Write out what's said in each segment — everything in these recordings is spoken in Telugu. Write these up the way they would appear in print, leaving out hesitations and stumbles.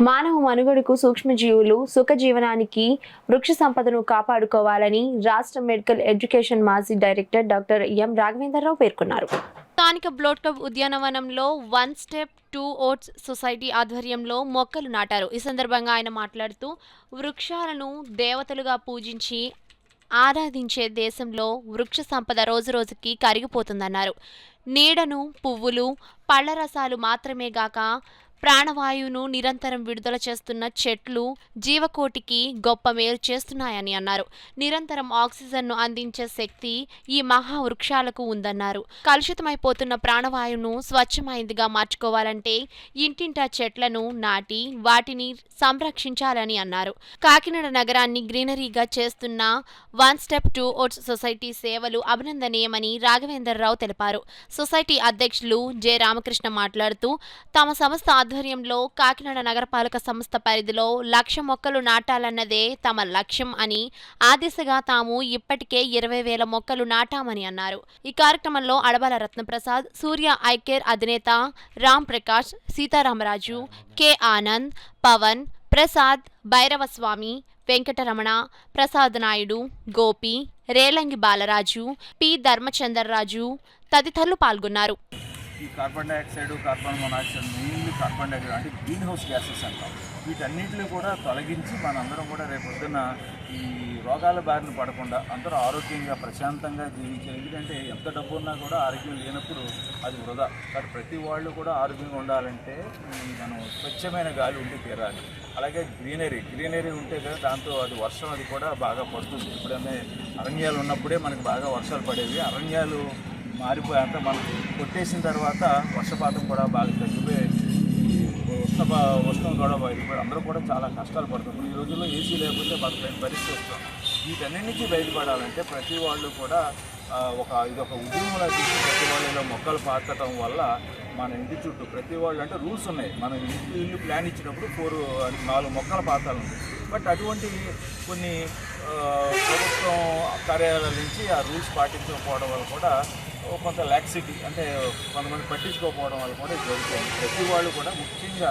మానవ మనుగడకు సూక్ష్మజీవులు సుఖజీవనానికి వృక్ష సంపదను కాపాడుకోవాలని రాష్ట్ర మెడికల్ ఎడ్యుకేషన్ మాజీ డైరెక్టర్ డాక్టర్ ఎం రాఘవేంద్రరావు పేర్కొన్నారు. స్థానిక బ్లోట్ క్లబ్ ఉద్యానవనంలో one step to oats society ఆధ్వర్యంలో మొక్కలు నాటారు. ఈ సందర్భంగా ఆయన మాట్లాడుతూ వృక్షాలను దేవతలుగా పూజించి ఆరాధించే దేశంలో వృక్ష సంపద రోజురోజుకి కరిగిపోతుందన్నారు. నీడను, పువ్వులు, పళ్ల రసాలు మాత్రమే గాక ప్రాణవాయువును నిరంతరం విడుదల చేస్తున్న చెట్లు జీవకోటికి గొప్ప మేలు చేస్తున్నాయని అన్నారు. నిరంతరం ఆక్సిజన్ను అందించే శక్తి ఈ మహా వృక్షాలకు ఉందన్నారు. కలుషితమైపోతున్న ప్రాణవాయువును స్వచ్ఛమైందిగా మార్చుకోవాలంటే ఇంటింటా చెట్లను నాటి వాటిని సంరక్షించాలని అన్నారు. కాకినాడ నగరాన్ని గ్రీనరీగా చేస్తున్న one step to oats society సేవలు అభినందనీయమని రాఘవేంద్రరావు తెలిపారు. సొసైటీ అధ్యక్షులు జె రామకృష్ణ మాట్లాడుతూ తమ సంస్థ ఆధ్వర్యంలో కాకినాడ నగరపాలక సంస్థ పరిధిలో 1,00,000 మొక్కలు నాటాలన్నదే తమ లక్ష్యం అని, ఆ దిశగా తాము ఇప్పటికే 20,000 మొక్కలు నాటామని అన్నారు. ఈ కార్యక్రమంలో అడబాల రత్నప్రసాద్, సూర్య ఐకేర్ అధినేత రామ్ ప్రకాష్, సీతారామరాజు, కె ఆనంద్, పవన్, ప్రసాద్, భైరవస్వామి, వెంకటరమణ, ప్రసాద్ నాయుడు, గోపి, రేలంగి బాలరాజు, పి ధర్మచంద్రరాజు తదితరులు పాల్గొన్నారు. ఈ carbon dioxide, carbon monoxide, mainly carbon dioxide అంటే గ్రీన్ హౌస్ గ్యాసెస్ అంటాం. వీటన్నిటిని కూడా తొలగించి మనందరం కూడా రేపు పొద్దున్న ఈ రోగాల బారిన పడకుండా అందరూ ఆరోగ్యంగా ప్రశాంతంగా జీవించాలి. ఎందుకంటే ఎంత డబ్బు ఉన్నా కూడా ఆరోగ్యం లేనప్పుడు అది వృధా. కాబట్టి ప్రతి వాళ్ళు కూడా ఆరోగ్యంగా ఉండాలంటే మనం స్వచ్ఛమైన గాలి ఉండి తీరాలి. అలాగే గ్రీనరీ ఉంటే కదా దాంతో అది వర్షం అది కూడా బాగా పడుతుంది. ఎప్పుడైనా అరణ్యాలు ఉన్నప్పుడే మనకు బాగా వర్షాలు పడేవి. అరణ్యాలు మారిపోయాక మనం కొట్టేసిన తర్వాత వర్షపాతం కూడా బాగా తగ్గిపోయి ఉష్ణం కూడా బయటపడి అందరూ కూడా చాలా కష్టాలు పడుతున్నారు. ఈ రోజుల్లో ఏసీ లేకపోతే బతకలేని పరిస్థితి వస్తాం. వీటన్నిటి నుంచి బయటపడాలంటే ప్రతి వాళ్ళు కూడా ఇదొక ఉద్యమంలో తీసి ప్రతి వాళ్ళలో మొక్కలు పాతటం వల్ల మన ఇంటి చుట్టూ ప్రతి వాళ్ళు అంటే రూల్స్ ఉన్నాయి. మనం ఇల్లు ప్లాన్ ఇచ్చినప్పుడు 4 మొక్కల పాతాలు ఉంటాయి. బట్ అటువంటి కొన్ని ప్రభుత్వం కార్యాలయాల నుంచి ఆ రూల్స్ పాటించకపోవడం వల్ల కూడా కొంత లాక్సిటీ అంటే కొంతమంది పట్టించుకోకపోవడం వల్ల కూడా జరుగుతుంది. ప్రతి వాళ్ళు కూడా ముఖ్యంగా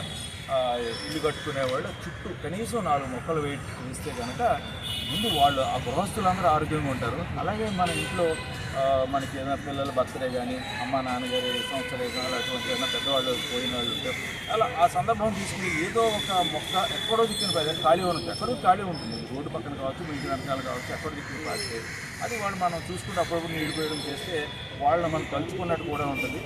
ఇల్లు కట్టుకునే వాళ్ళు చుట్టూ కనీసం 4 మొక్కలు వేస్తే కనుక ముందు వాళ్ళు ఆ గృహస్థులందరూ ఆరోగ్యంగా ఉంటారు. అలాగే మన ఇంట్లో మనకి ఏదైనా పిల్లల బర్త్డే కానీ, అమ్మ నాన్నగారి సంవత్సరాలు కానీ అటువంటి ఏదైనా పెద్దవాళ్ళు పోయిన వాళ్ళు ఉంటారు. అలా ఆ సందర్భం తీసుకుని ఏదో ఒక మొక్క ఎక్కడో దిక్కున పైన ఖాళీ ఉంటుంది. ఎక్కడో ఖాళీ ఉంటుంది, రోడ్డు పక్కన కావచ్చు, మీ ఇంటి వెనకాల కావచ్చు, ఎక్కడో దిక్కున పాడితే అది వాళ్ళు మనం చూసుకుంటే అప్పుడప్పుడు నీళ్ళు పోయడం చేస్తే వాళ్ళని మనం కలుసుకున్నట్టు కూడా ఉంటుంది.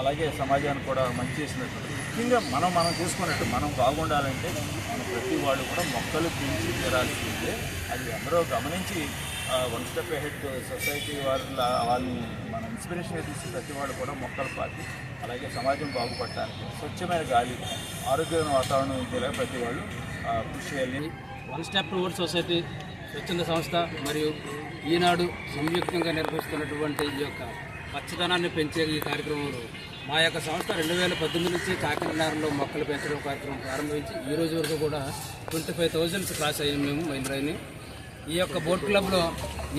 అలాగే సమాజానికి కూడా మంచి చేసినట్టు. ముఖ్యంగా మనం చేసుకున్నట్టు మనం బాగుండాలంటే మన ప్రతి వాళ్ళు కూడా మొక్కలు పెంచి తీరాల్సిందే. అది అందరూ గమనించి వన్ స్టెప్ హెడ్ సొసైటీ వాళ్ళని మనం ఇన్స్పిరేషన్గా తీసి ప్రతి వాళ్ళు కూడా మొక్కలు పాటి అలాగే సమాజం బాగుపడటానికి స్వచ్ఛమైన గాలి, ఆరోగ్యమైన వాతావరణం ఇచ్చేలా ప్రతి వాళ్ళు కృషి చేయాలి. One step to oats society స్వచ్ఛంద సంస్థ మరియు ఈనాడు సంయుక్తంగా నిర్వహిస్తున్నటువంటి ఈ యొక్క పచ్చదనాన్ని పెంచే ఈ కార్యక్రమంలో మా యొక్క సంస్థ 2018 నుంచి కాకినాడలో మొక్కలు పెంచడం కార్యక్రమం ప్రారంభించి ఈ రోజు వరకు కూడా 25,000 క్రాస్ అయ్యాం మేము మైలురాయిని. ఈ యొక్క బోట్ క్లబ్లో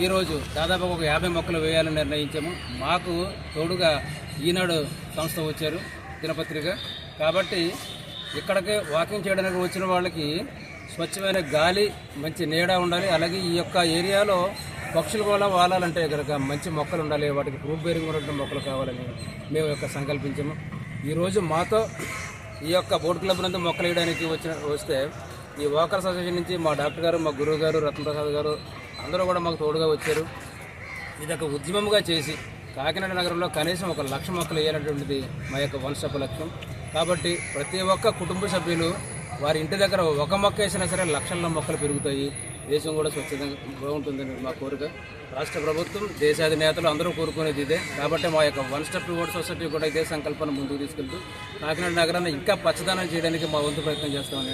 ఈరోజు దాదాపు ఒక 50 మొక్కలు వేయాలని నిర్ణయించాము. మాకు తోడుగా ఈనాడు సంస్థ వచ్చారు దినపత్రిక. కాబట్టి ఇక్కడికి వాకింగ్ చేయడానికి వచ్చిన వాళ్ళకి స్వచ్ఛమైన గాలి, మంచి నీడ ఉండాలి. అలాగే ఈ యొక్క ఏరియాలో పక్షులు కూడా వాలాలంటే కనుక మంచి మొక్కలు ఉండాలి, వాటికి ఫ్రూట్ బేరింగ్ ఉన్నటువంటి మొక్కలు కావాలని మేము సంకల్పించాము. ఈరోజు మాతో ఈ యొక్క బోట్ క్లబ్ నందు మొక్కలు వేయడానికి వస్తే ఈ వాకర్ అసోసియేషన్ నుంచి మా డాక్టర్ గారు, మా గురువు గారు, రత్నప్రసాద్ గారు అందరూ కూడా మాకు తోడుగా వచ్చారు. ఇది ఒక ఉద్యమంగా చేసి కాకినాడ నగరంలో కనీసం 1,00,000 మొక్కలు వేయాలనేటువంటిది మా యొక్క వన్ స్టెప్ లక్ష్యం. కాబట్టి ప్రతి ఒక్క కుటుంబ సభ్యులు వారి ఇంటి దగ్గర ఒక మొక్క వేసినా సరే లక్షల మొక్కలు పెరుగుతాయి, దేశం కూడా స్వచ్ఛంగా ఉంటుందని మా కోరిక. రాష్ట్ర ప్రభుత్వం, దేశాధినేతలు అందరూ కోరుకునేది ఇదే. కాబట్టి మా యొక్క one step to oats society కూడా ఇదే సంకల్పాన్ని ముందుకు తీసుకెళ్తూ కాకినాడ నగరాన్ని ఇంకా పచ్చదనం చేయడానికి మా వంతు ప్రయత్నం చేస్తామని